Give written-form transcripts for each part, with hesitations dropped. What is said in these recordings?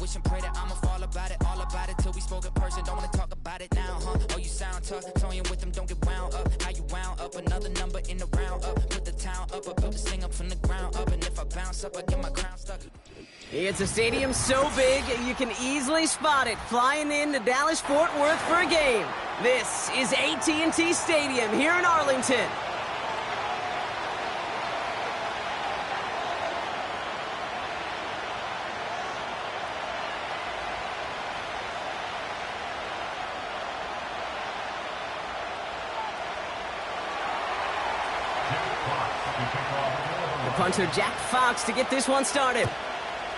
wish and pray that I'ma fall about it, all about it till we spoke in person. Don't wanna talk about it now, huh? Oh, you sound tough, toying with them, don't get wound up. How you wound up? Another number in the round up. Put the town up, I built this thing up from the ground up, and if I bounce up, I get my crown stuck. It's a stadium so big, you can easily spot it flying into Dallas-Fort Worth for a game. This is AT&T Stadium here in Arlington. The punter, Jack Fox, to get this one started.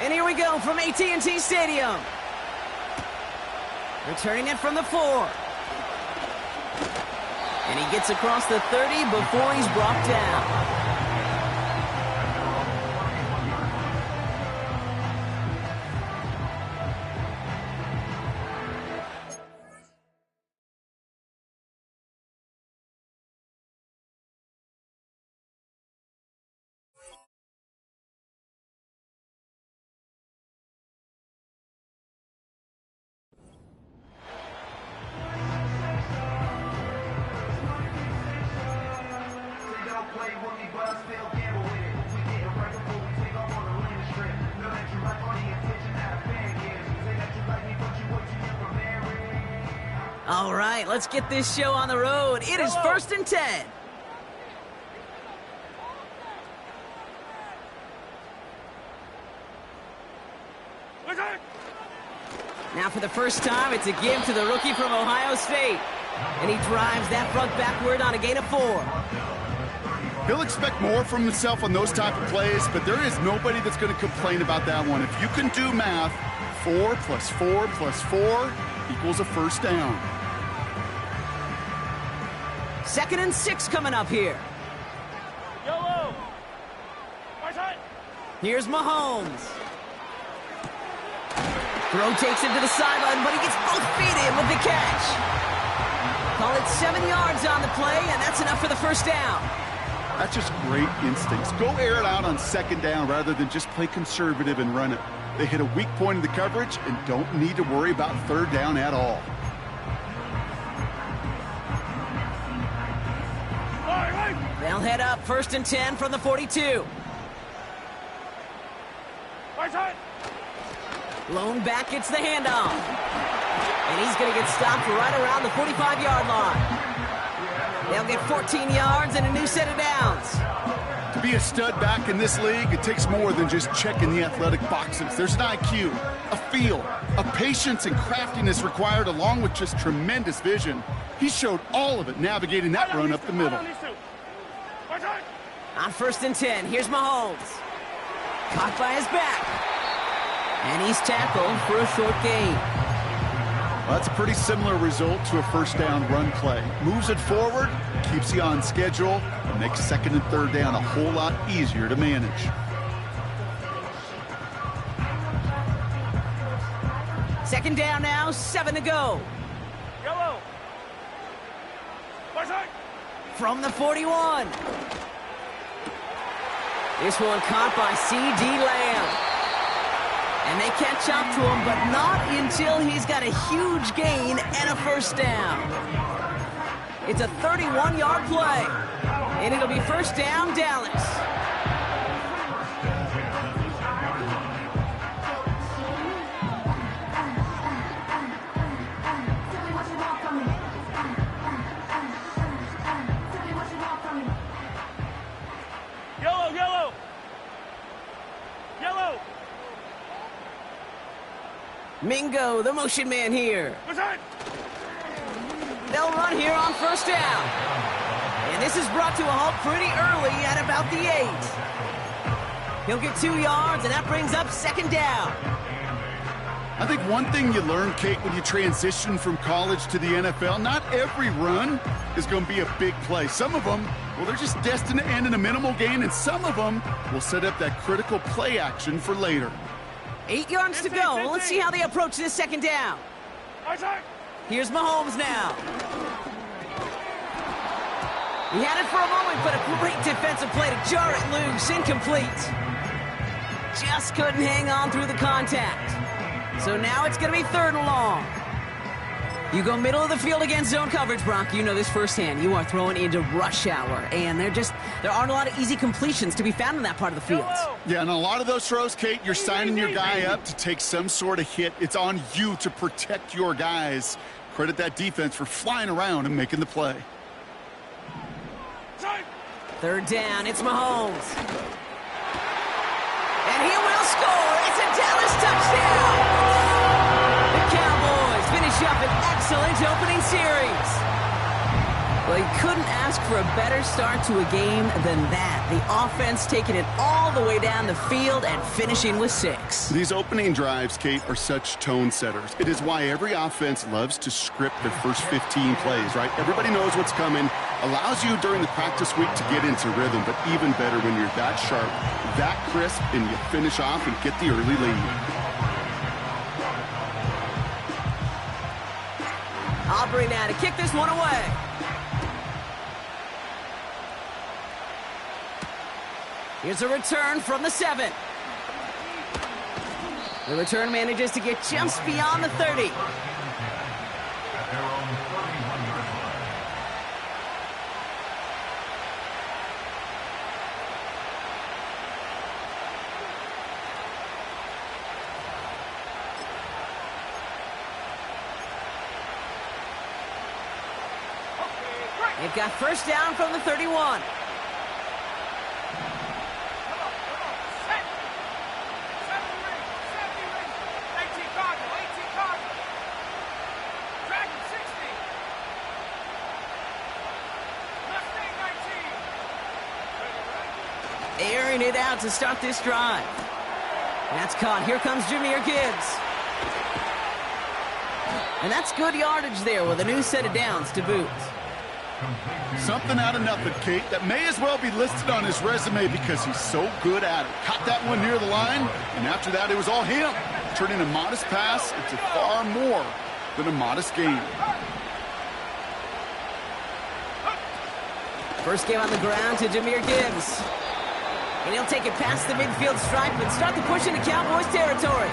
And here we go from AT&T Stadium. Returning it from the 4. And he gets across the 30 before he's brought down. All right, let's get this show on the road. It is 1st and 10. Now for the first time, it's a give to the rookie from Ohio State. And he drives that front backward on a gain of 4. He'll expect more from himself on those type of plays, but there is nobody that's going to complain about that one. If you can do math, 4 plus 4 plus 4 equals a first down. 2nd and 6 coming up here. Yellow. Here's Mahomes. Throw takes him to the sideline, but he gets both feet in with the catch. Call it 7 yards on the play, and that's enough for the first down. That's just great instincts. Go air it out on 2nd down rather than just play conservative and run it. They hit a weak point in the coverage and don't need to worry about 3rd down at all. They'll head up 1st and 10 from the 42. Lone back gets the handoff. And he's going to get stopped right around the 45-yard line. They'll get 14 yards and a new set of downs. To be a stud back in this league, it takes more than just checking the athletic boxes. There's an IQ, a feel, a patience and craftiness required along with just tremendous vision. He showed all of it navigating that run up the middle. On 1st and 10, here's Mahomes. Caught by his back. And he's tackled for a short gain. Well, that's a pretty similar result to a first down run play. Moves it forward, keeps you on schedule, and makes 2nd and 3rd down a whole lot easier to manage. Second down now, 7 to go. Yellow. From the 41. This one caught by C.D. Lamb. And they catch up to him, but not until he's got a huge gain and a first down. It's a 31-yard play, and it'll be first down, Dallas. Mingo, the motion man here. They'll run here on first down. And this is brought to a halt pretty early at about the 8. He'll get 2 yards, and that brings up 2nd down. I think one thing you learn, Kate, when you transition from college to the NFL, not every run is going to be a big play. Some of them, well, they're just destined to end in a minimal gain, and some of them will set up that critical play action for later. 8 yards to go. Let's see how they approach this 2nd down. Here's Mahomes now. He had it for a moment, but a great defensive play to jar it loose. Incomplete. Just couldn't hang on through the contact. So now it's going to be 3rd and long. You go middle of the field against zone coverage, Brock. You know this firsthand. You are throwing into rush hour, and there aren't a lot of easy completions to be found in that part of the field. Yeah, and a lot of those throws, Kate, you're signing your guy up to take some sort of hit. It's on you to protect your guys. Credit that defense for flying around and making the play. 3rd down, it's Mahomes. And he will score. It's a Dallas touchdown. The Cowboys finish up an excellent opening series. Well, you couldn't ask for a better start to a game than that. The offense taking it all the way down the field and finishing with 6. These opening drives, Kate, are such tone setters. It is why every offense loves to script their first 15 plays, right? Everybody knows what's coming. Allows you during the practice week to get into rhythm, but even better when you're that sharp, that crisp, and you finish off and get the early lead. Aubrey now to kick this one away. Here's a return from the 7. The return manages to get just beyond the 30. They've got 1st down from the 31. Airing it out to start this drive. That's caught. Here comes Jahmyr Gibbs. And that's good yardage there with a new set of downs to boot. Something out of nothing, Kate, that may as well be listed on his resume because he's so good at it. Caught that one near the line, and after that it was all him, turning a modest pass into far more than a modest gain. First game on the ground to Jahmyr Gibbs. And he'll take it past the midfield stripe and start the push into Cowboys territory.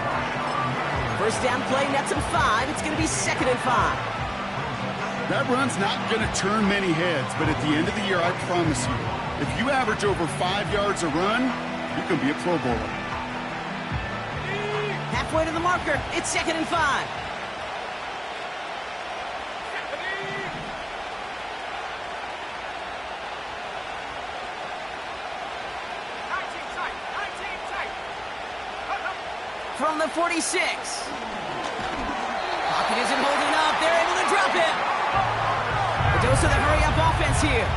1st down play, nets him 5. It's going to be 2nd and 5. That run's not going to turn many heads, but at the end of the year, I promise you, if you average over 5 yards a run, you can be a Pro Bowler. Halfway to the marker, it's 2nd and 5. From the 46. Pocket isn't holding up. They're able to drop him. A dose of the hurry-up offense here.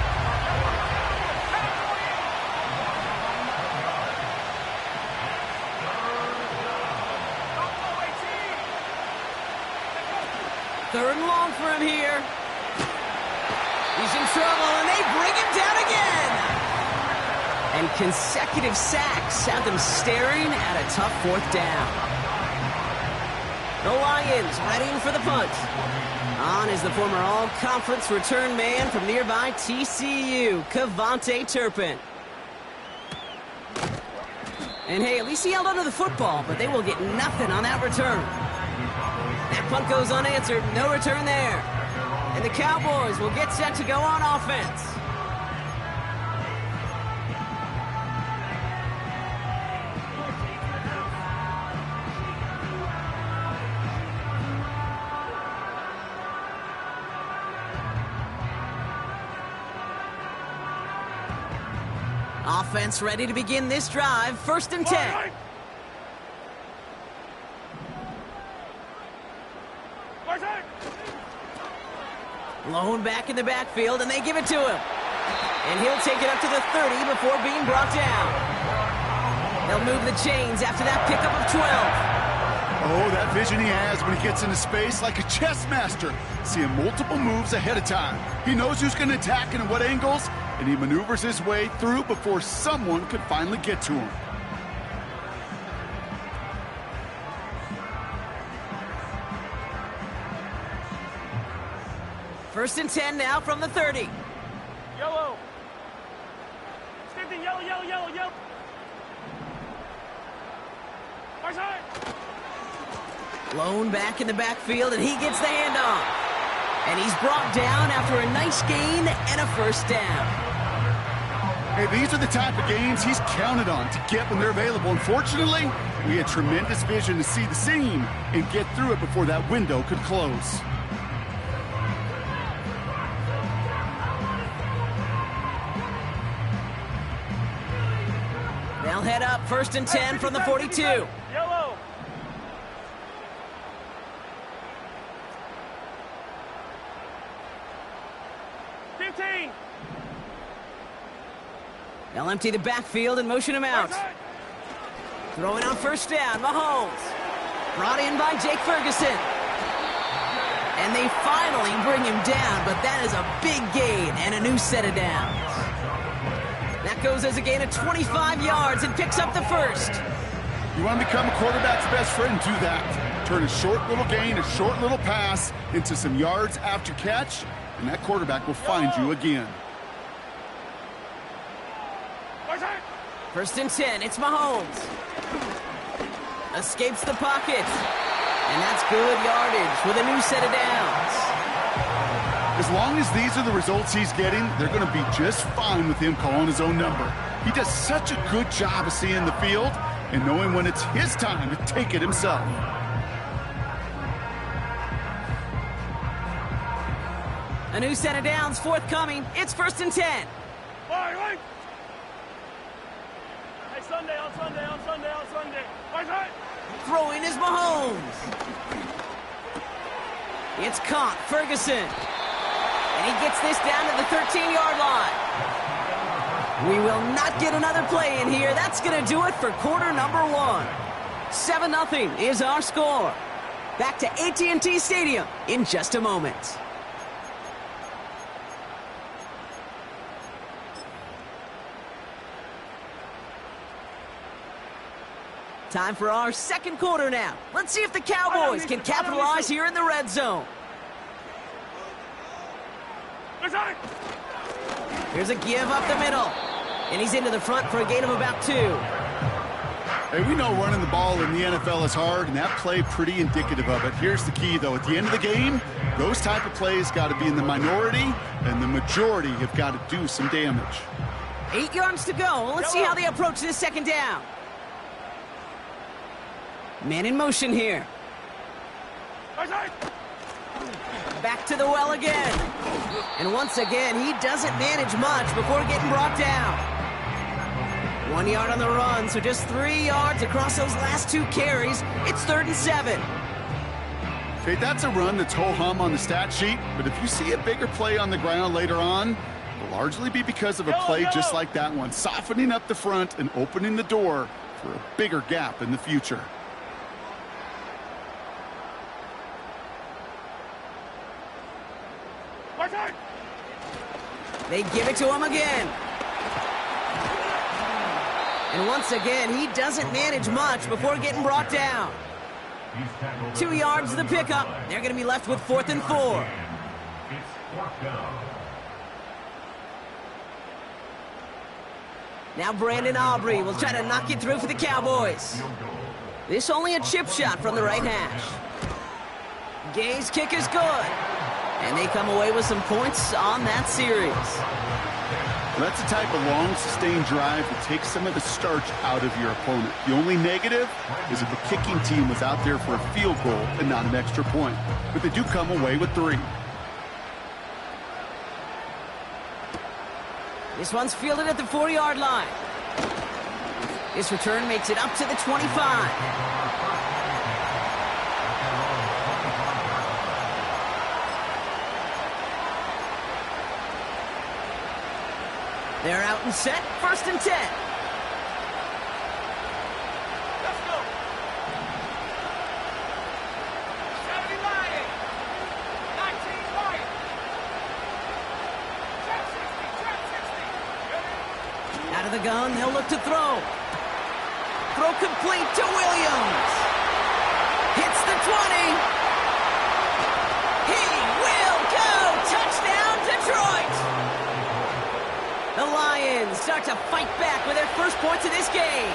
Third and long for him here. He's in trouble, and they bring him down again. And consecutive sacks have them staring at a tough 4th down. The Lions readying for the punt. On is the former all-conference return man from nearby TCU, Kavontae Turpin. And hey, at least he held onto the football, but they will get nothing on that return. That punt goes unanswered, no return there. And the Cowboys will get set to go on offense. Offense ready to begin this drive. 1st and 10. Lone back in the backfield, and they give it to him. And he'll take it up to the 30 before being brought down. They'll move the chains after that pickup of 12. Oh, that vision he has when he gets into space like a chess master, seeing multiple moves ahead of time. He knows who's going to attack and at what angles, and he maneuvers his way through before someone could finally get to him. First and 10 now from the 30. Yellow. Same thing, yellow, yellow, yellow, yellow. Far side. Blown back in the backfield, and he gets the handoff. And he's brought down after a nice gain and a first down. Hey, these are the type of gains he's counted on to get when they're available. Unfortunately, we had tremendous vision to see the seam and get through it before that window could close. They'll head up 1st and 10 from the 42. Yellow. They'll empty the backfield and motion him out. Throwing on first down, Mahomes. Brought in by Jake Ferguson. And they finally bring him down, but that is a big gain and a new set of downs. That goes as a gain of 25 yards and picks up the first. You want to become a quarterback's best friend, do that. Turn a short little gain, a short little pass into some yards after catch, and that quarterback will find you again. 1st and 10, it's Mahomes. Escapes the pocket. And that's good yardage with a new set of downs. As long as these are the results he's getting, they're going to be just fine with him calling his own number. He does such a good job of seeing the field and knowing when it's his time to take it himself. A new set of downs forthcoming. It's 1st and 10. Right. Hey, Sunday. Right. Throwing is Mahomes. It's caught, Ferguson. And he gets this down to the 13-yard line. We will not get another play in here. That's going to do it for quarter number 1. 7-0 is our score. Back to AT&T Stadium in just a moment. Time for our second quarter now. Let's see if the Cowboys can capitalize here in the red zone. Here's a give up the middle. And he's into the front for a gain of about 2. Hey, we know running the ball in the NFL is hard, and that play pretty indicative of it. Here's the key, though. At the end of the game, those type of plays got to be in the minority, and the majority have got to do some damage. 8 yards to go. Let's see how they approach this second down. Man in motion here. Back to the well again. And once again, he doesn't manage much before getting brought down. 1 yard on the run, so just 3 yards across those last 2 carries. It's 3rd and 7. Okay, that's a run that's ho-hum on the stat sheet, but if you see a bigger play on the ground later on, it'll largely be because of a play just like that one, softening up the front and opening the door for a bigger gap in the future. They give it to him again. And once again, he doesn't manage much before getting brought down. 2 yards to the pickup. They're going to be left with 4th and 4. Now Brandon Aubrey will try to knock it through for the Cowboys. This only a chip shot from the right hash. Gay's kick is good. And they come away with some points on that series. That's the type of long, sustained drive that takes some of the starch out of your opponent. The only negative is if the kicking team was out there for a field goal and not an extra point. But they do come away with 3. This one's fielded at the 4-yard line. This return makes it up to the 25. They're out and set, 1st and 10. Let's go. Saturday Lion. 19 Lion. Trap 60. Out of the gun, they'll look to throw. Throw complete to Williams. Hits the 20. He will go. Touchdown, Detroit. The Lions start to fight back with their first points of this game.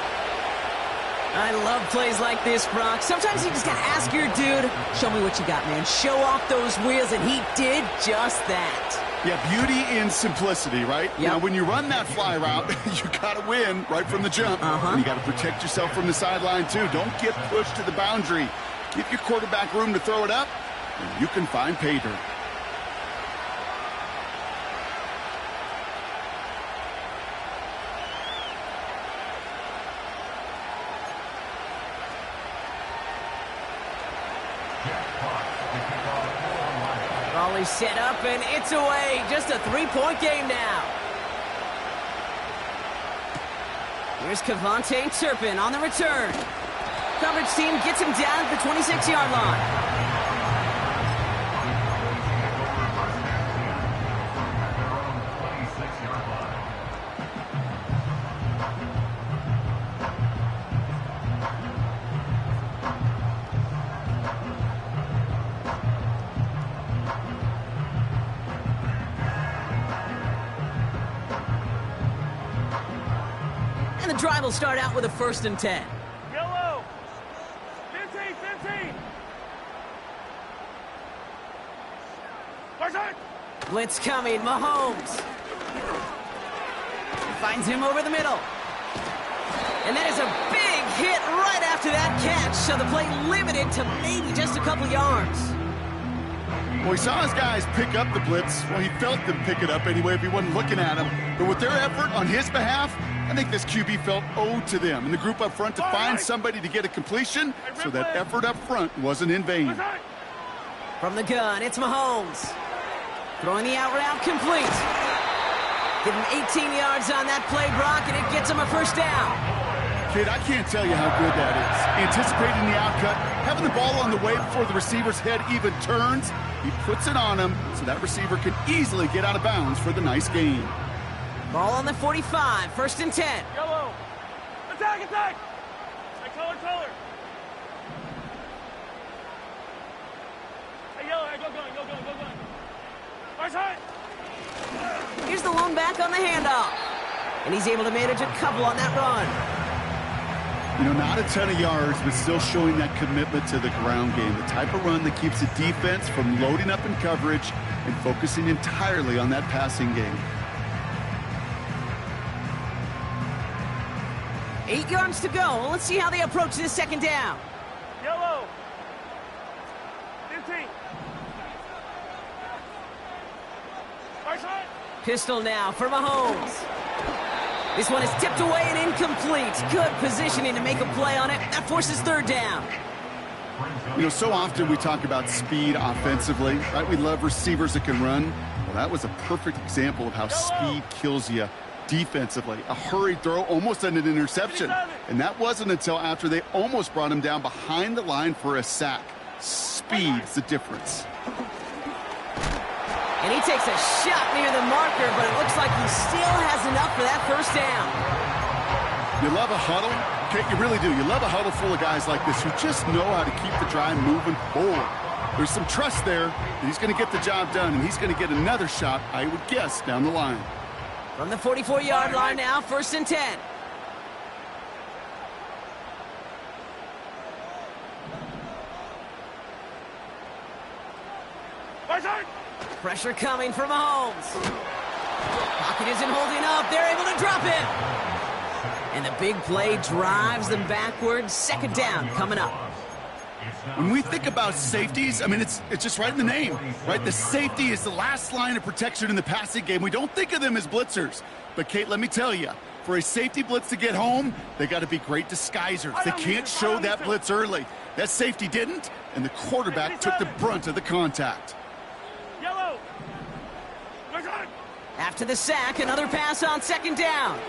I love plays like this, Brock. Sometimes you just gotta ask your dude, show me what you got, man. Show off those wheels, and he did just that. Yeah, beauty in simplicity, right? Yep. Now, when you run that fly route, you got to win right from the jump. And you got to protect yourself from the sideline, too. Don't get pushed to the boundary. Give your quarterback room to throw it up, and you can find pay dirt. Raleigh set up, and it's away. Just a 3-point game now. Here's Cavante Turpin on the return. Coverage team gets him down at the 26-yard line. And the drive will start out with a 1st and 10. Yellow. 15, 15. Barside. Blitz coming, Mahomes. Finds him over the middle. And that is a big hit right after that catch, so the play limited to maybe just a couple yards. Well, he saw his guys pick up the blitz. Well, he felt them pick it up anyway if he wasn't looking at him. But with their effort on his behalf, I think this QB felt owed to them and the group up front to find somebody to get a completion, so that effort up front wasn't in vain. From the gun, it's Mahomes. Throwing the out route complete. Give him 18 yards on that play, Brock, and it gets him a 1st down. Kid, I can't tell you how good that is. Anticipating the outcut, having the ball on the way before the receiver's head even turns, he puts it on him so that receiver can easily get out of bounds for the nice gain. Ball on the 45, 1st and 10. Yellow. Attack, attack. Hey, color, color. Hey, yellow. Hey, go going, go going, go going. Barside. Here's the lone back on the handoff. And he's able to manage a couple on that run. You know, not a ton of yards, but still showing that commitment to the ground game. The type of run that keeps the defense from loading up in coverage and focusing entirely on that passing game. 8 yards to go. Let's see how they approach this 2nd down. Yellow. 15. Barside. Pistol now for Mahomes. This one is tipped away and incomplete. Good positioning to make a play on it. That forces 3rd down. You know, so often we talk about speed offensively, right? We love receivers that can run. Well, that was a perfect example of how speed kills you defensively. A hurried throw, almost an interception. And that wasn't until after they almost brought him down behind the line for a sack. Speed's the difference. And he takes a shot near the marker, but it looks like he still has enough for that 1st down. You love a huddle? Okay, you really do. You love a huddle full of guys like this who just know how to keep the drive moving forward. There's some trust there that he's going to get the job done, and he's going to get another shot, I would guess, down the line. From the 44-yard line now, 1st and 10. Barside. Pressure coming from Mahomes. Pocket isn't holding up. They're able to drop it. And the big play drives them backwards. 2nd down coming up. When we think about safeties, I mean, it's just right in the name, right? The safety is the last line of protection in the passing game. We don't think of them as blitzers. But, Kate, let me tell you, for a safety blitz to get home, they got to be great disguisers. They can't show that blitz early. That safety didn't, and the quarterback took the brunt of the contact. Yellow. Barside. After the sack, another pass on 2nd down.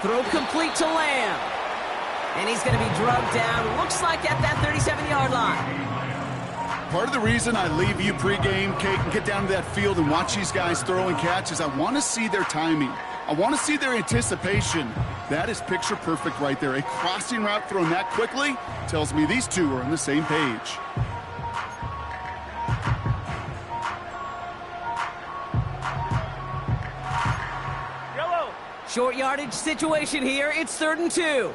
Throw complete to Lamb. And he's going to be drugged down, looks like at that 37-yard line. Part of the reason I leave you pregame, Kate, and get down to that field and watch these guys throw and catch is I want to see their timing. I want to see their anticipation. That is picture perfect right there. A crossing route thrown that quickly tells me these two are on the same page. Yellow. Short yardage situation here. It's 3rd and 2.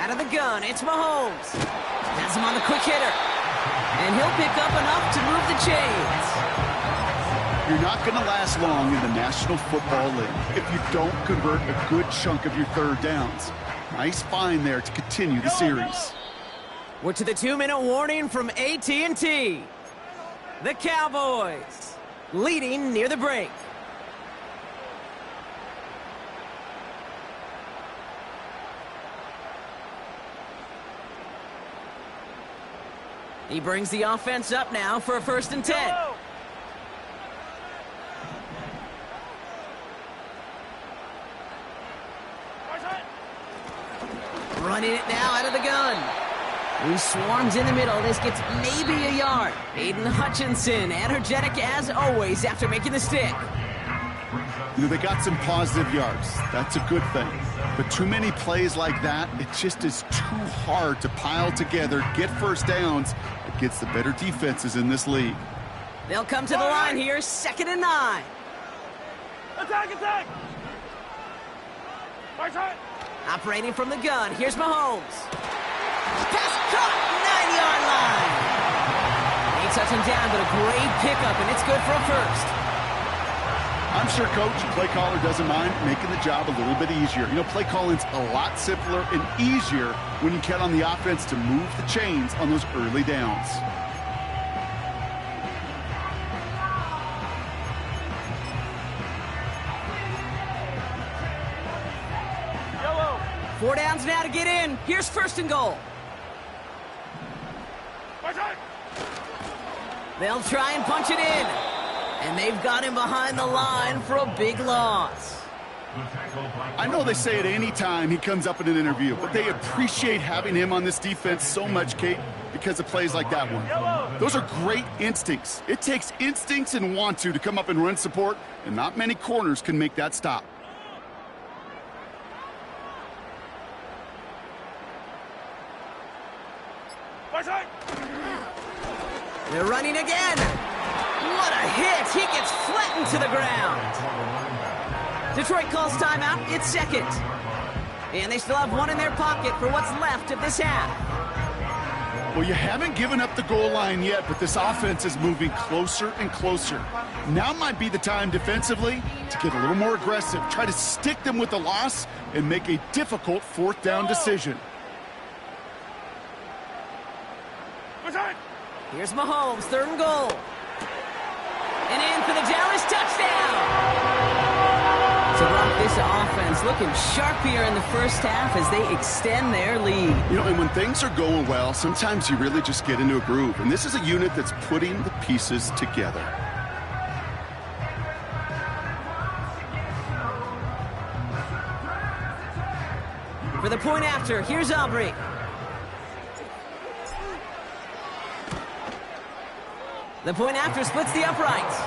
Out of the gun, it's Mahomes. Has him on the quick hitter. And he'll pick up enough to move the chains. You're not going to last long in the National Football League if you don't convert a good chunk of your third downs. Nice find there to continue the series. We're to the 2-minute warning from AT&T. The Cowboys leading near the break. He brings the offense up now for a 1st and 10. Yellow. Running it now out of the gun. He swarms in the middle. This gets maybe a yard. Aiden Hutchinson, energetic as always after making the stick. You know, they got some positive yards. That's a good thing. But too many plays like that, it just is too hard to pile together, get 1st downs against the better defenses in this league. They'll come to the line here, 2nd and 9. Attack, attack! Right side. Operating from the gun, here's Mahomes. Pass caught, 9-yard line. They touch him down, but a great pickup, and it's good for a 1st. I'm sure Coach and play caller doesn't mind making the job a little bit easier. You know, play calling's a lot simpler and easier when you count on the offense to move the chains on those early downs. Yellow. 4 downs now to get in. Here's 1st and goal. Right side. They'll try and punch it in. And they've got him behind the line for a big loss. I know they say it any time he comes up in an interview, but they appreciate having him on this defense so much, Kate, because of plays like that one. Those are great instincts. It takes instincts and want to come up and run support, and not many corners can make that stop. Right side. They're running again. What a hit! He gets flattened to the ground. Detroit calls timeout. It's 2nd. And they still have 1 in their pocket for what's left of this half. Well, you haven't given up the goal line yet, but this offense is moving closer and closer. Now might be the time defensively to get a little more aggressive, try to stick them with the loss, and make a difficult 4th down decision. Right side. Here's Mahomes, 3rd and goal. And in for the Dallas touchdown. So, Brock, this offense looking sharp here in the 1st half as they extend their lead. You know, and when things are going well, sometimes you really just get into a groove. And this is a unit that's putting the pieces together. For the point after, here's Aubrey. The point after splits the uprights.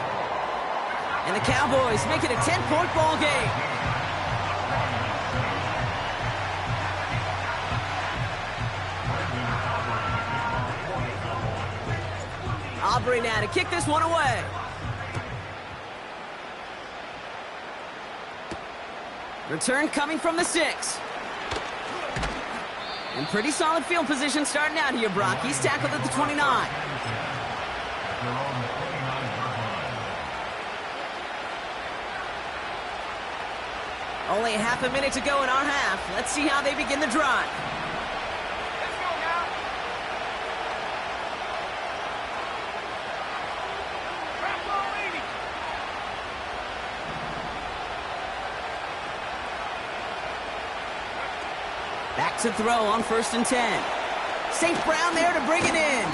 And the Cowboys make it a 10-point ball game. Aubrey now to kick this one away. Return coming from the 6. And pretty solid field position starting out here, Brock. He's tackled at the 29. Only half a minute to go in our half. Let's see how they begin the drive. Let's go now. Trap ball, lady. Back to throw on 1st and 10. St. Brown there to bring it in.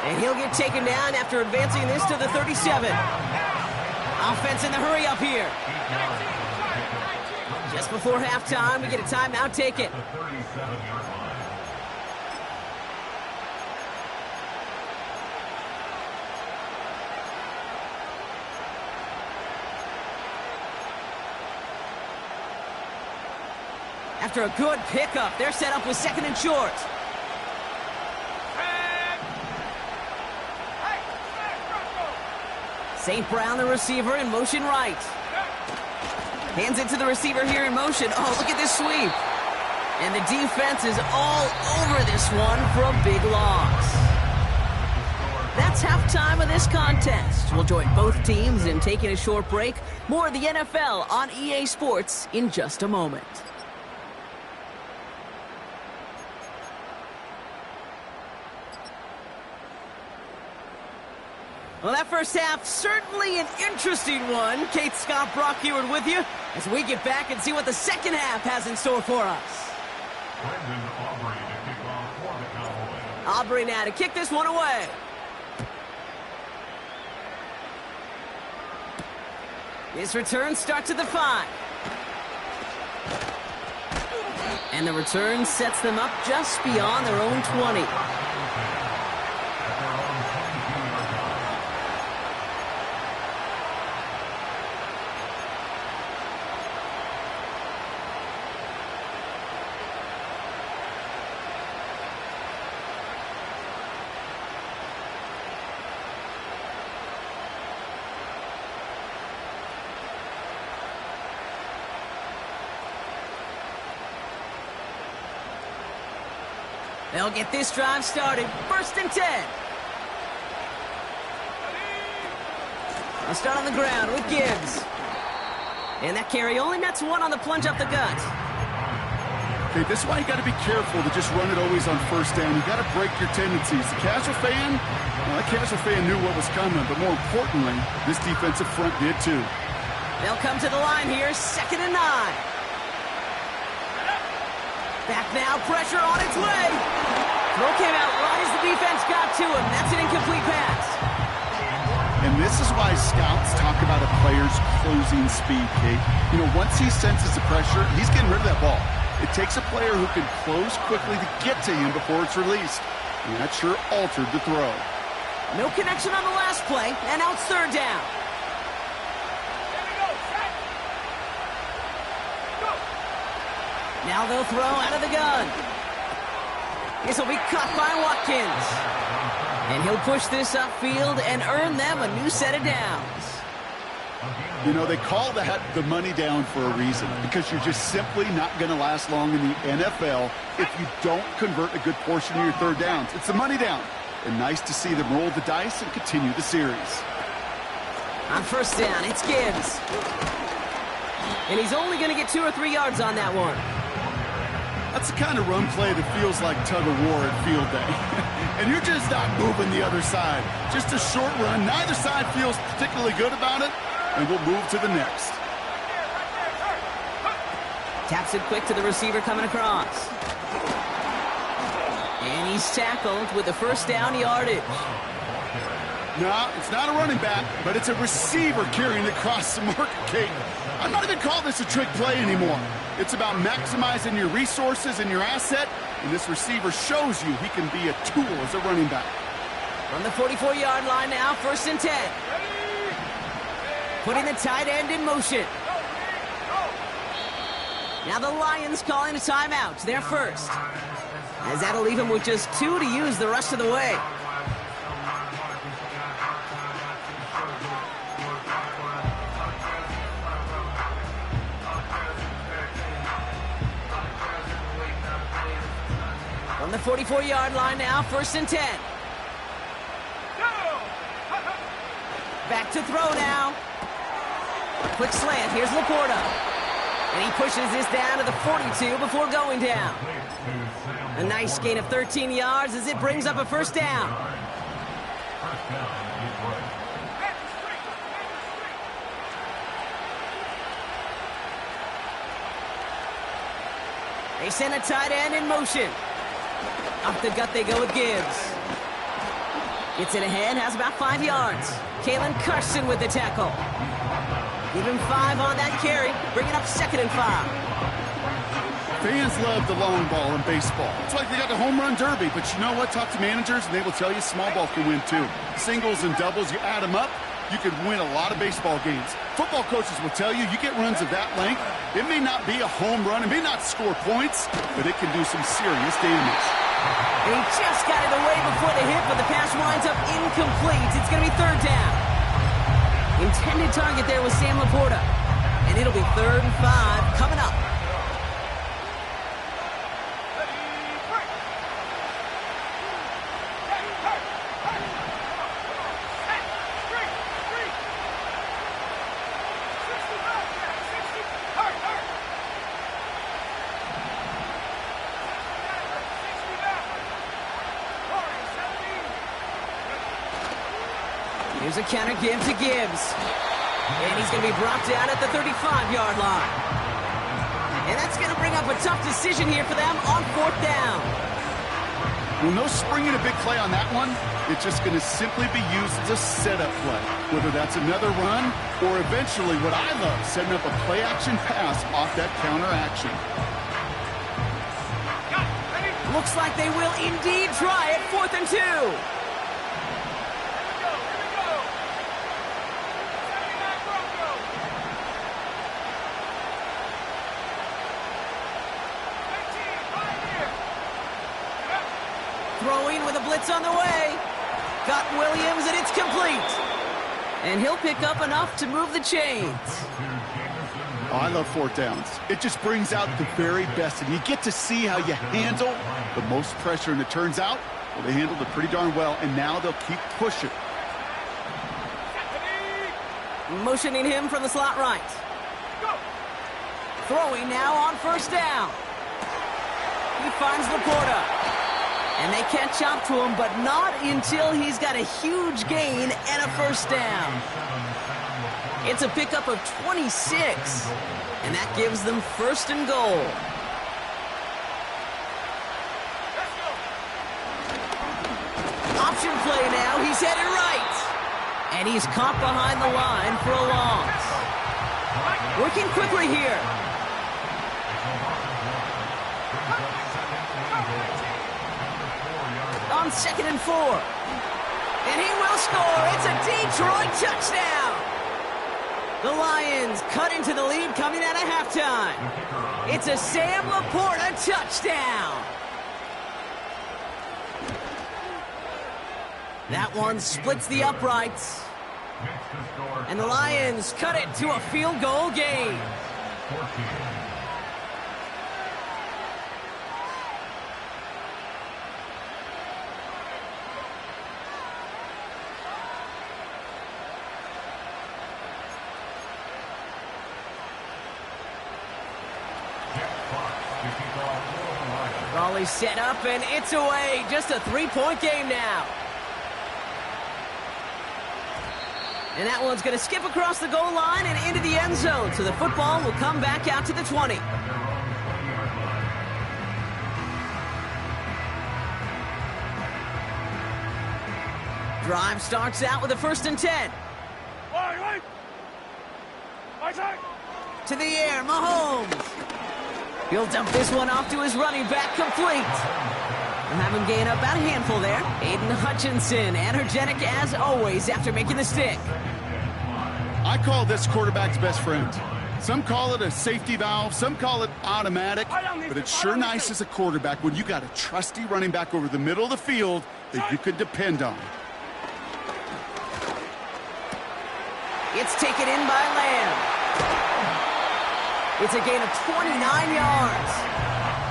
And he'll get taken down after advancing this to the 37. Offense in the hurry up here. Just before halftime, we get a timeout taken. After a good pickup, they're set up with 2nd and short. St. Brown, the receiver, in motion right. Hands it to the receiver here in motion. Oh, look at this sweep. And the defense is all over this one for a big loss. That's halftime of this contest. We'll join both teams in taking a short break. More of the NFL on EA Sports in just a moment. Well, that first half, certainly an interesting one. Kate Scott, Brock Heward with you as we get back and see what the second half has in store for us. Aubrey now to kick this one away. This return starts at the 5. And the return sets them up just beyond their own 20. They'll get this drive started. 1st and 10. They'll start on the ground with Gibbs. And that carry only nets one on the plunge up the gut. Okay, this is why you got to be careful to just run it always on 1st down. You got to break your tendencies. The casual fan, well, that casual fan knew what was coming, but more importantly, this defensive front did too. They'll come to the line here, 2nd and 9. Back now, pressure on its way. Throw came out right as the defense got to him. That's an incomplete pass. And this is why scouts talk about a player's closing speed, Kate. You know, once he senses the pressure, he's getting rid of that ball. It takes a player who can close quickly to get to him before it's released. And that sure altered the throw. No connection on the last play, and now it's 3rd down. Now they'll throw out of the gun. This will be caught by Watkins. And he'll push this upfield and earn them a new set of downs. You know, they call that the money down for a reason, because you're just simply not going to last long in the NFL if you don't convert a good portion of your 3rd downs. It's the money down. And nice to see them roll the dice and continue the series. On 1st down, it's Gibbs. And he's only going to get 2 or 3 yards on that one. That's the kind of run play that feels like tug-of-war at field day. And you're just not moving the other side. Just a short run. Neither side feels particularly good about it. And we'll move to the next. Taps it quick to the receiver coming across. And he's tackled with the 1st down yardage. No, it's not a running back, but it's a receiver carrying it across the market, Kate. I'm not even calling this a trick play anymore. It's about maximizing your resources and your asset, and this receiver shows you he can be a tool as a running back. From the 44-yard line now, 1st and 10. Putting the tight end in motion. Now the Lions calling a timeout. They're first. As that'll leave him with just 2 to use the rest of the way. On the 44-yard line now, 1st and 10. Back to throw now. Quick slant, here's Laporta. And he pushes this down to the 42 before going down. A nice gain of 13 yards as it brings up a 1st down. They send a tight end in motion. Up the gut they go with Gibbs. Gets it ahead, has about 5 yards. Kalen Carson with the tackle. Give him 5 on that carry, bringing up 2nd and 5. Fans love the long ball in baseball. It's like they got the home run derby, but you know what? Talk to managers and they will tell you small ball can win too. Singles and doubles, you add them up, you could win a lot of baseball games. Football coaches will tell you, you get runs of that length, it may not be a home run, it may not score points, but it can do some serious damage. And he just got it away before the hit, but the pass winds up incomplete. It's going to be 3rd down. Intended target there was Sam Laporta. And it'll be 3rd and 5 coming up. Here's a counter give to Gibbs. And he's going to be brought down at the 35-yard line. And that's going to bring up a tough decision here for them on 4th down. Well, no springing a big play on that one. It's just going to simply be used as a setup play, whether that's another run or eventually what I love, setting up a play-action pass off that counter action. Looks like they will indeed try it. 4th and 2. Throwing with a blitz on the way. Got Williams, and it's complete. And he'll pick up enough to move the chains. Oh, I love 4th downs. It just brings out the very best, and you get to see how you handle the most pressure, and it turns out, well, they handled it pretty darn well, and now they'll keep pushing. Motioning him from the slot right. Throwing now on 1st down. He finds Laporta. And they catch up to him, but not until he's got a huge gain and a 1st down. It's a pickup of 26, and that gives them 1st and goal. Option play now. He's headed right. And he's caught behind the line for a loss. Working quickly here. On 2nd and 4. And he will score. It's a Detroit touchdown. The Lions cut into the lead coming out of halftime. It's a Sam Laporta touchdown. That one splits the uprights. And the Lions cut it to a field goal game. Raleigh's set up, and it's away. Just a 3-point game now. And that one's going to skip across the goal line and into the end zone. So the football will come back out to the 20. Drive starts out with a 1st and 10. To the air, Mahomes. He'll dump this one off to his running back, complete. We'll have him gain about a handful there. Aiden Hutchinson, energetic as always after making the stick. I call this quarterback's best friend. Some call it a safety valve, some call it automatic, but it's sure nice as a quarterback when you got a trusty running back over the middle of the field that you could depend on. It's taken in by Lamb. It's a gain of 29 yards.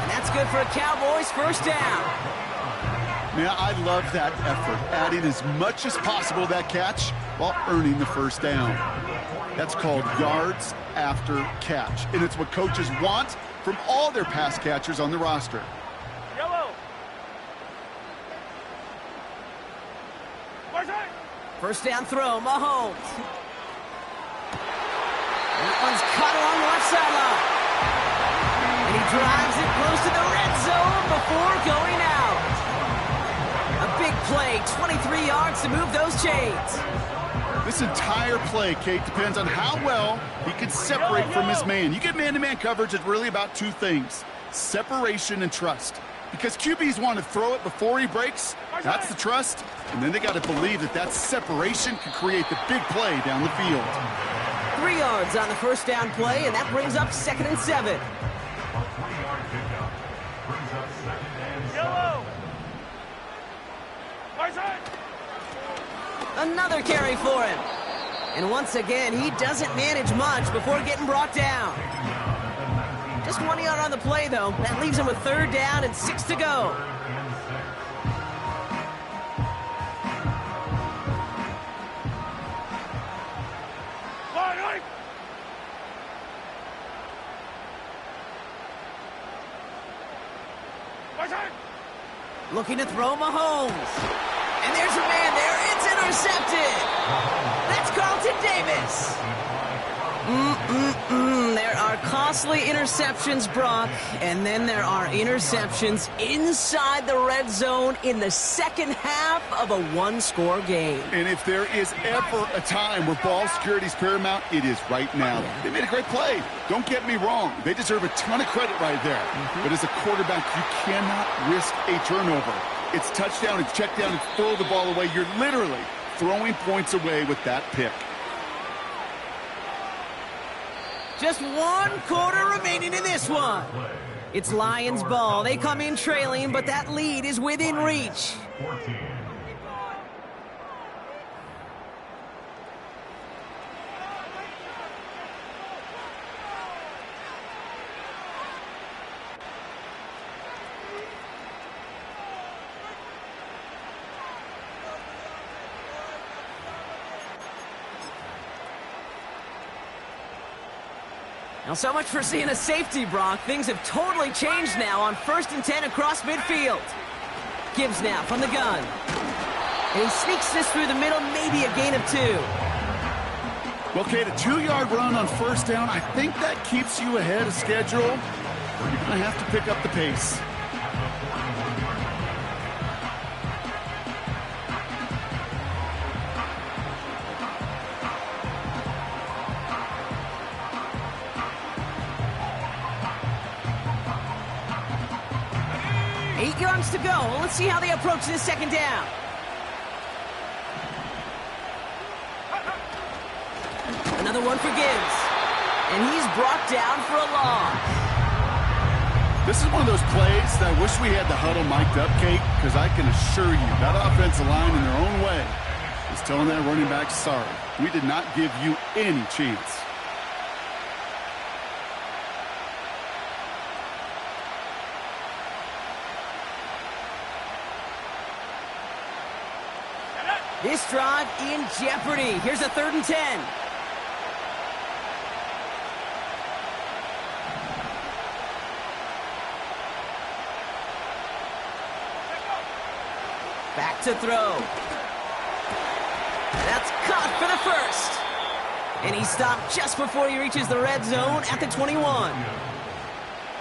And that's good for a Cowboys 1st down. Yeah, I love that effort, adding as much as possible to that catch while earning the 1st down. That's called yards after catch, and it's what coaches want from all their pass catchers on the roster. Yellow. 1st down throw, Mahomes. That one's caught along the left sideline. And he drives it close to the red zone before going out. A big play, 23 yards to move those chains. This entire play, Kate, depends on how well he can separate from his man. You get man-to-man coverage, it's really about 2 things, separation and trust. Because QBs want to throw it before he breaks, that's the trust, and then they got to believe that that separation can create the big play down the field. 3 yards on the 1st down play, and that brings up 2nd and 7. Yellow. Another carry for him. And once again, he doesn't manage much before getting brought down. Just 1 yard on the play, though. That leaves him with 3rd down and 6 to go. Looking to throw Mahomes. And there's a man there in It's intercepted. That's Carlton Davis. There are costly interceptions, Brock, and then there are interceptions inside the red zone in the second half of a one-score game. And if there is ever a time where ball security is paramount, it is right now. They made a great play. Don't get me wrong. They deserve a ton of credit right there. But as a quarterback, you cannot risk a turnover. It's touchdown, it's check down, and throw the ball away. You're literally throwing points away with that pick. Just 1 quarter remaining in this one. It's Lions ball. They come in trailing, but that lead is within reach. Now, so much for seeing a safety, Brock. Things have totally changed now on 1st and 10 across midfield. Gibbs now from the gun. And he sneaks this through the middle, maybe a gain of 2. Well, Kate, a 2-yard run on 1st down, I think that keeps you ahead of schedule. You're going to have to pick up the pace. To go. Well, let's see how they approach this 2nd down. Another one for Gibbs. And he's brought down for a loss. This is one of those plays that I wish we had the huddle mic'd up, Kate, because I can assure you that offensive line in their own way is telling that running back, sorry, we did not give you any chance. This drive in jeopardy. Here's a 3rd and 10. Back to throw. That's caught for the 1st. And he stopped just before he reaches the red zone at the 21.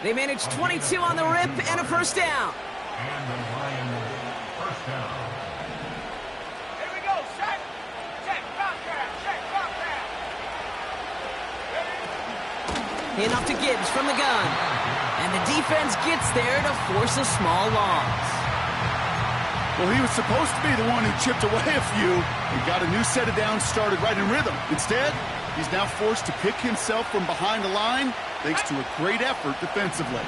They managed 22 on the rip and a 1st down. And the Lions, 1st down. In up to Gibbs from the gun. And the defense gets there to force a small loss. Well, he was supposed to be the one who chipped away a few and got a new set of downs started right in rhythm. Instead, he's now forced to pick himself from behind the line thanks to a great effort defensively.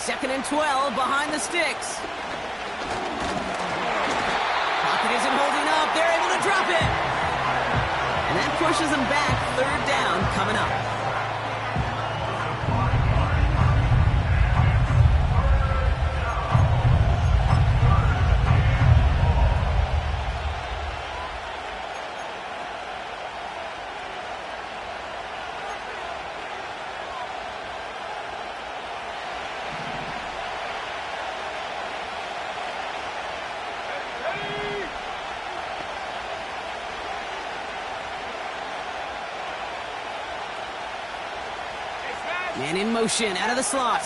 2nd and 12 behind the sticks. Pocket isn't holding up. They're able to drop it. And that pushes them back. 3rd down coming up. Man in motion, out of the slot.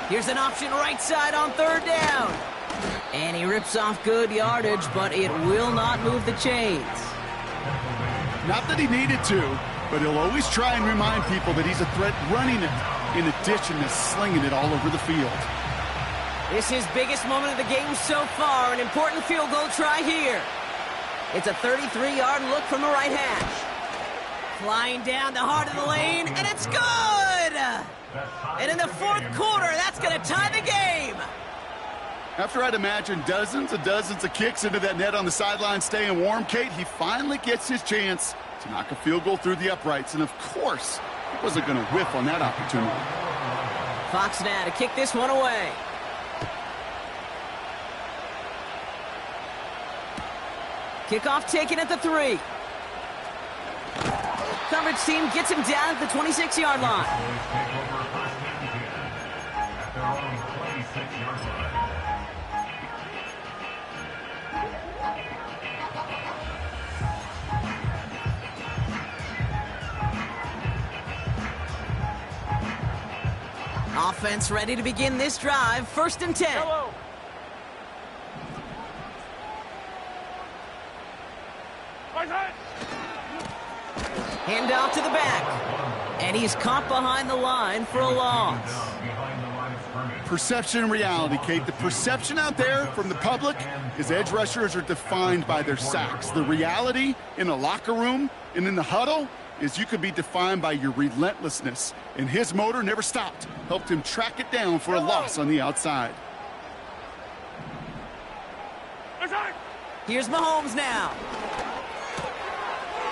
Here's an option right side on 3rd down. And he rips off good yardage, but it will not move the chains. Not that he needed to, but he'll always try and remind people that he's a threat running it, in addition to slinging it all over the field. This is biggest moment of the game so far. An important field goal try here. It's a 33-yard look from the right hash. Flying down the heart of the lane, and it's good! And in the 4th quarter, that's going to tie the game. After I'd imagine dozens of kicks into that net on the sideline staying warm, Kate, he finally gets his chance to knock a field goal through the uprights. And of course, he wasn't going to whiff on that opportunity. Fox now to kick this one away. Kickoff taken at the 3. Coverage team gets him down at the 26-yard line. Offense ready to begin this drive. 1st and 10. Yellow. Right side. Hand off to the back. And he's caught behind the line for a loss. Behind the line of scrimmage. Perception and reality, Kate. The perception out there from the public is edge rushers are defined by their sacks. The reality in a locker room and in the huddle is you could be defined by your relentlessness. And his motor never stopped. Helped him track it down for a loss on the outside. Right side. Here's Mahomes now.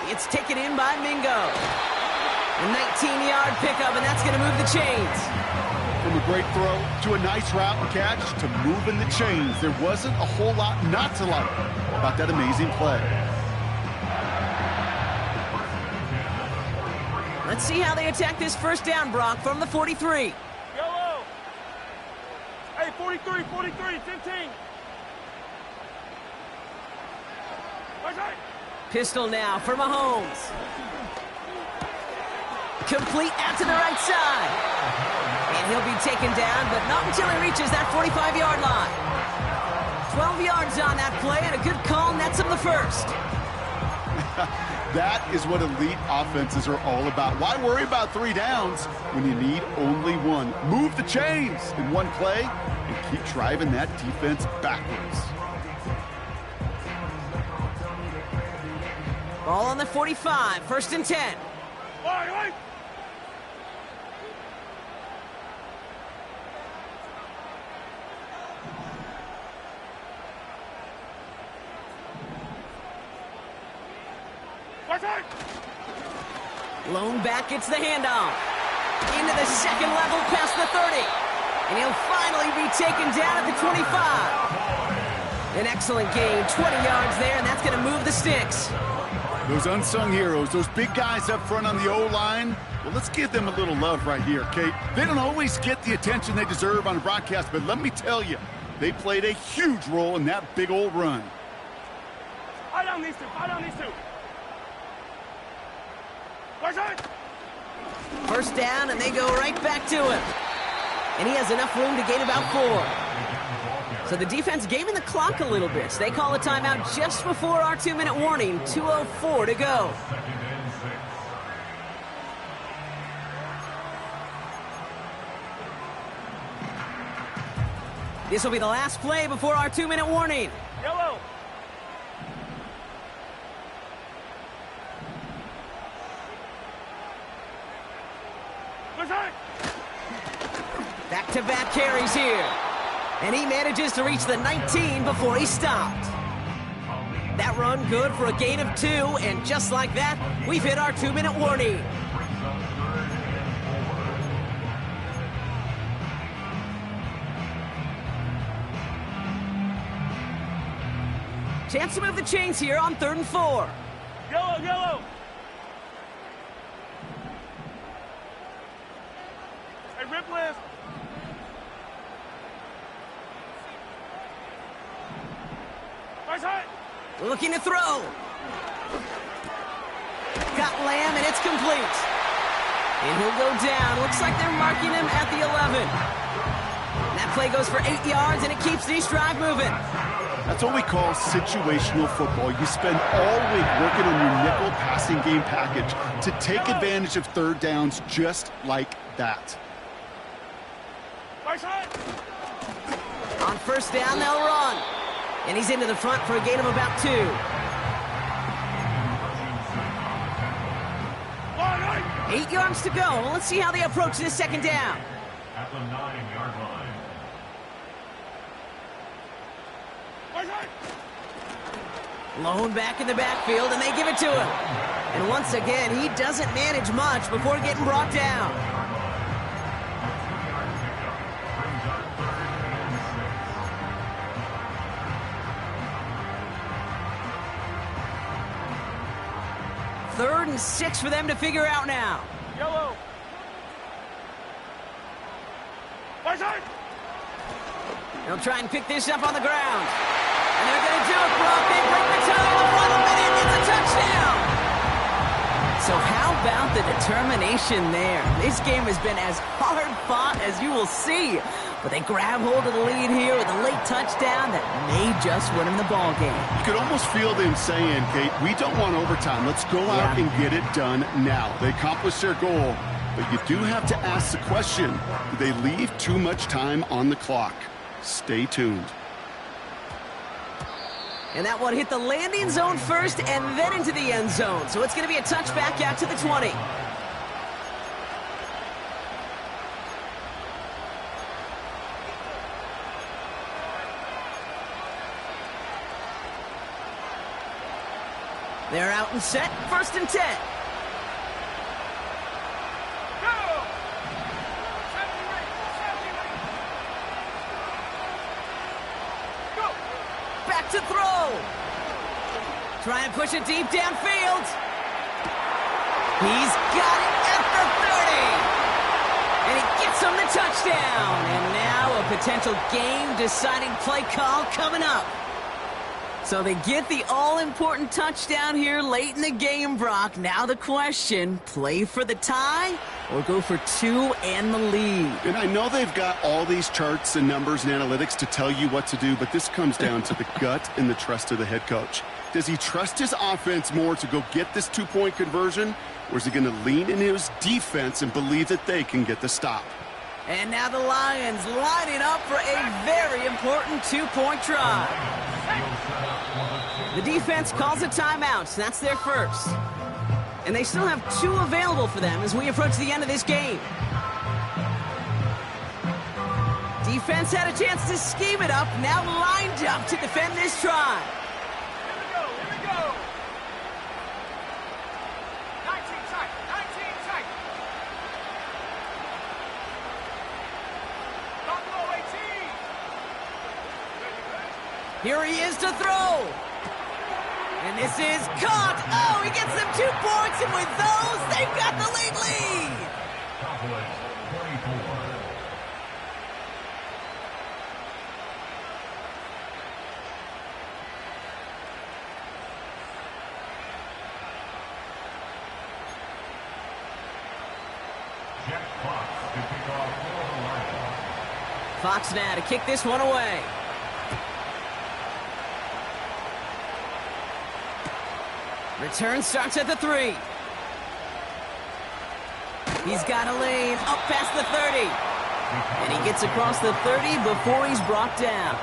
It's taken in by Mingo. A 19-yard pickup, and that's going to move the chains. From a great throw to a nice route and catch to moving the chains. There wasn't a whole lot not to like about that amazing play. Let's see how they attack this 1st down, Brock, from the 43. Yellow. Hey, 43, 15. Right side. Pistol now for Mahomes. Complete out to the right side. And he'll be taken down, but not until he reaches that 45-yard line. 12 yards on that play, and a good call nets him the 1st. That is what elite offenses are all about. Why worry about 3 downs when you need only 1? Move the chains in one play and keep driving that defense backwards. Ball on the 45, 1st and 10. Right. Right side. Lone back gets the handoff. Into the 2nd level past the 30. And he'll finally be taken down at the 25. An excellent gain, 20 yards there, and that's going to move the sticks. Those unsung heroes, those big guys up front on the O-line, well, let's give them a little love right here, Kate. They don't always get the attention they deserve on a broadcast, but let me tell you, they played a huge role in that big old run. Eye down these two. Right side. 1st down, and they go right back to him. And he has enough room to gain about 4. So the defense gave him the clock a little bit. So they call a timeout just before our 2-minute warning. 2:04 to go. This will be the last play before our 2-minute warning. Yellow. Right side. Back-to-back carries here. And he manages to reach the 19 before he stopped. That run good for a gain of 2, and just like that, we've hit our 2-minute warning. Chance to move the chains here on 3rd and 4. Yellow. Hey, rip list. Right side. Looking to throw. Got Lamb, and it's complete. And he'll go down. Looks like they're marking him at the 11. And that play goes for 8 yards, and it keeps this drive moving. That's what we call situational football. You spend all week working on your nickel passing game package to take advantage of 3rd downs just like that. Right side. On 1st down, they'll run. And he's into the front for a gain of about 2. Right. 8 yards to go. Well, let's see how they approach this 2nd down. At the 9-yard line. Right side. Lone back in the backfield, and they give it to him. And once again, he doesn't manage much before getting brought down. Third and 6 for them to figure out now. Yellow. Right side. They'll try and pick this up on the ground. And they're going to do it, Brock. They break the tie in the final minute. It's a touchdown. So how about the the determination there. This game has been as hard-fought as you will see. But they grab hold of the lead here with a late touchdown that may just win them the ball game. You could almost feel them saying, Kate, we don't want overtime. Let's go out and get it done now. They accomplished their goal, but you do have to ask the question, do they leave too much time on the clock? Stay tuned. And that one hit the landing zone first and then into the end zone. So it's going to be a touchback out to the 20. They're out and set, 1st and 10. Back to throw. Try and push it deep downfield. He's got it at the 30. And he gets him the touchdown. And now a potential game-deciding play call coming up. So they get the all-important touchdown here late in the game, Brock. Now the question, play for the tie or go for 2 and the lead? And I know they've got all these charts and numbers and analytics to tell you what to do, but this comes down to the gut and the trust of the head coach. Does he trust his offense more to go get this 2-point conversion, or is he going to lean into his defense and believe that they can get the stop? And now the Lions lining up for a very important 2-point try. The defense calls a timeout. That's their first. And they still have 2 available for them as we approach the end of this game. Defense had a chance to scheme it up, now lined up to defend this try. Here we go. 19 tight. Buffalo 18. Here he is to throw. And this is caught. Oh, he gets them 2 points, and with those, they've got the lead. Cowboys 24. Jack Fox to kick off for the Lions. Fox now to kick this one away. Return starts at the 3. He's got a lane up past the 30. And he gets across the 30 before he's brought down.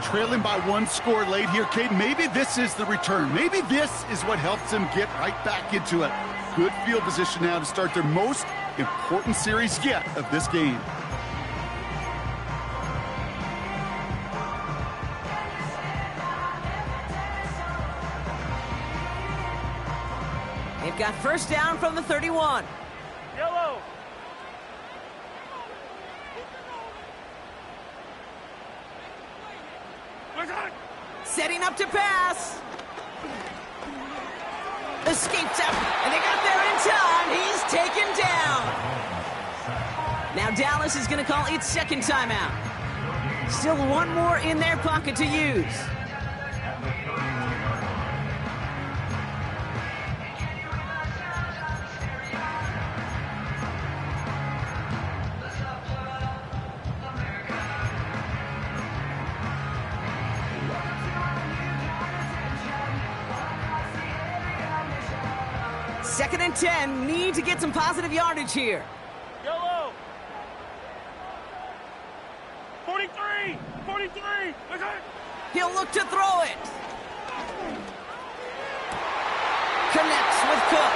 Trailing by 1 score late here, Kate. Maybe this is the return. Maybe this is what helps them get right back into it. Good field position now to start their most important series yet of this game. They've got first down from the 31. Yellow. Setting up to pass. Escapes out, and they got there in time. He's taken down. Now Dallas is going to call its second timeout. Still 1 more in their pocket to use. Second and 10, need to get some positive yardage here. Yellow. 43. He'll look to throw it. Connects with Cook.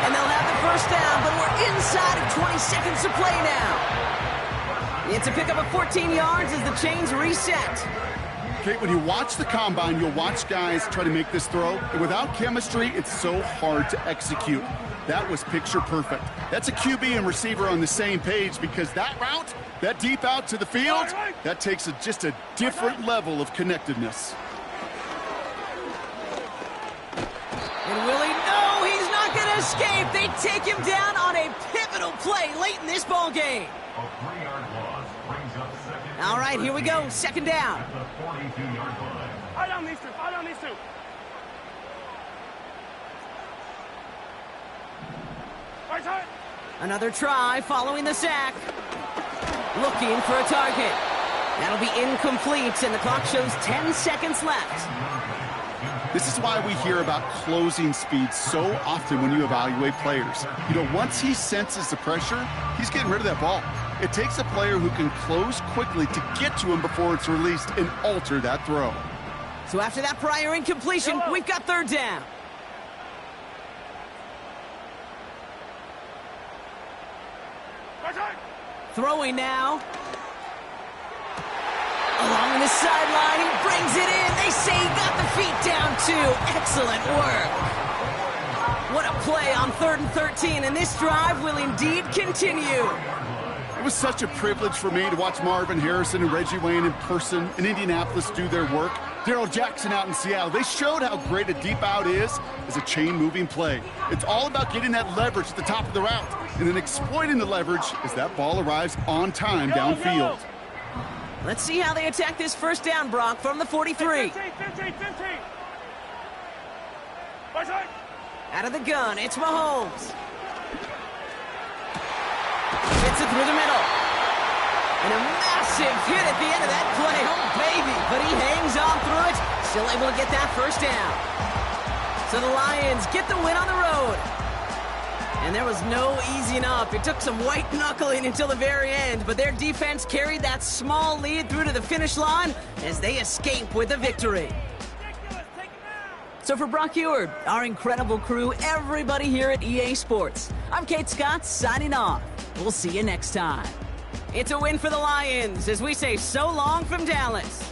And they'll have the first down, but we're inside of 20 seconds to play now. It's a pickup of 14 yards as the chains reset. Kate, when you watch the combine, you'll watch guys try to make this throw. And without chemistry, it's so hard to execute. That was picture perfect. That's a QB and receiver on the same page, because that route, that deep out to the field, that takes just a different level of connectedness. And Willie, no, he's not going to escape. They take him down on a pivotal play late in this ball game. A 3-yard loss brings up second. All right, here we go. Second down. At the 42-yard line. Eye on these two. Another try following the sack. Looking for a target. That'll be incomplete, and the clock shows 10 seconds left. This is why we hear about closing speed so often when you evaluate players. You know, once he senses the pressure, he's getting rid of that ball. It takes a player who can close quickly to get to him before it's released and alter that throw. So after that prior incompletion, we've got third down. Throwing now. Along the sideline, he brings it in. They say he got the feet down too. Excellent work. What a play on 3rd and 13, and this drive will indeed continue. It was such a privilege for me to watch Marvin Harrison and Reggie Wayne in person in Indianapolis do their work. Darrell Jackson out in Seattle. They showed how great a deep out is as a chain-moving play. It's all about getting that leverage at the top of the route and then exploiting the leverage as that ball arrives on time downfield. Let's see how they attack this first down, Brock, from the 43. 15. Out of the gun, it's Mahomes. Hits it through the middle. And a massive hit at the end of that play. Oh, baby. But he hangs on through it. Still able to get that first down. So the Lions get the win on the road. And there was no easing up. It took some white knuckling until the very end, but their defense carried that small lead through to the finish line as they escape with a victory. So for Brock Heward, our incredible crew, everybody here at EA Sports, I'm Kate Scott signing off. We'll see you next time. It's a win for the Lions as we say so long from Dallas.